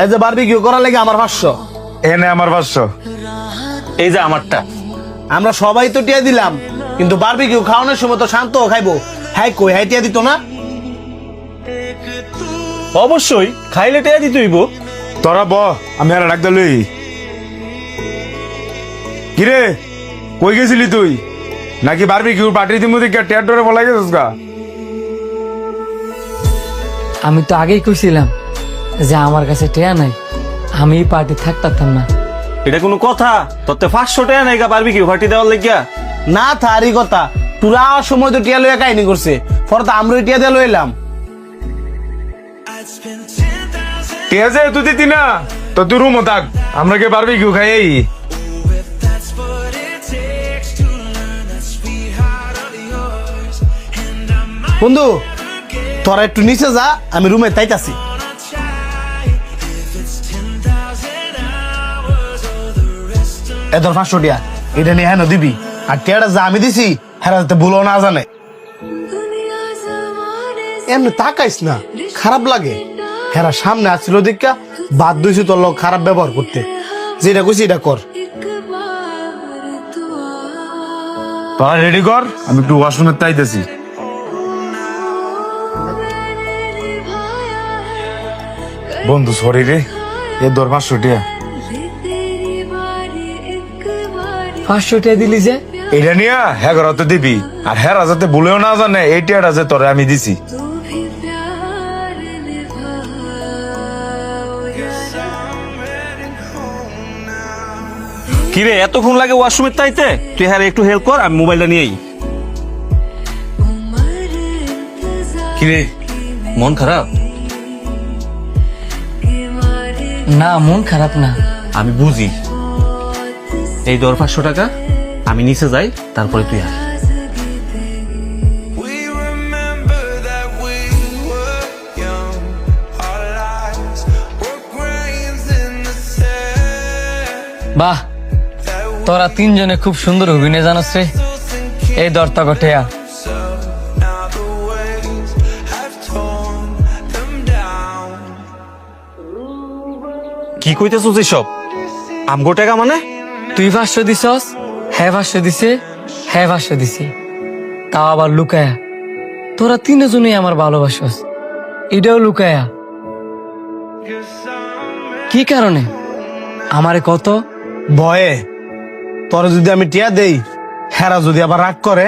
এই যে বারবিকিউ করার লাগে আমার 500। এনে আমার 500। এই যে আমারটা। আমরা সবাই তো টিয়া দিলাম, কিন্তু বারবিকিউ খাওয়ানোর সময় তো শান্ত খাইবো। হ্যাঁ কই, হ্যাঁ টিয়া দিত না? অবশ্যই খাইলে টেয়া দিতে হইব। তোরা ব, আমি আর ডাক লই। কিরে কই গেছিলি তুই? নাকি বারবিকিউ পার্টির দিমু দিকে টেয়ার ডরে বলাই গেছিস গা? আমি তো আগেই কইছিলাম যে আমার কাছে টেয়া নাই, আমি এই পার্টি থাকতাম না। এটা কোনো কথা? তোতে 500 টাকা নাই গা বারবিকিউ পার্টি দেওয়ার লাগিয়া? না তারই কথা, তোরা আওয়ার সময় তো টিয়া লইয়া কাহিনী করছে, পরে তো আমরা টিয়া দিয়ে লইলাম। টিয়া যে তুই দিতি না, তো তুই রুমও থাক, আমরা কে বারবিকিউ খাই। বন্ধু তোরা একটু নিচে যা, আমি রুমে তাইতাছি। এদের 500 টিয়া এটা নিয়ে হ্যাঁ দিবি, আর টিয়াটা যা আমি দিছি হ্যাঁ যাতে ভুলো না জানে। এমনি তাকাইস না, খারাপ লাগে। হেরা সামনে আসছিল দীক্ষা বাদ দিয়েছি তোর লোক খারাপ ব্যবহার করতে। যেটা কইছি এটা কর। তোরা রেডি কর, আমি একটু ওয়াশরুমে তাইতেছি। বন্ধু সরি রে, এ দর 500 টিয়া। 500 টেয়া দিলি যে? এটা নিয়ে হ্যাঁ ঘর তো দিবি, আর হ্যাঁ যাতে ভুলেও না জানে এই টিয়াটা যে তোরে আমি দিছি। কিরে এতক্ষণ লাগে ওয়াশরুমে তাইতে? তুই হ্যাঁ একটু হেল্প কর, আমি মোবাইলটা নিয়েই। কিরে মন খারাপ? না মন খারাপ না। আমি বুঝি। এই ধর 500 টাকা, আমি নিচে যাই, তারপরে তুই আয়। We remember that we were young. Our lives were grains in the sand. বাহ, তোরা তিনজনে খুব সুন্দর অভিনয় জানাস রে। এই দরতা গঠেয়া So now the waves have torn them down. কি কইতেছিস এসব? আমগো টাকা মানে? তুই 500 দিছস, হ্যাঁ 500 দিছে, হ্যাঁ 500 দিছে, তাও আবার লুকায়া। তোরা তিনজনই আমার ভালোবাসস, এটাও লুকায়া। কি কারণে আমারে কত? ভয়ে। তোর যদি আমি টিয়া দেই, হেরা যদি আবার রাগ করে।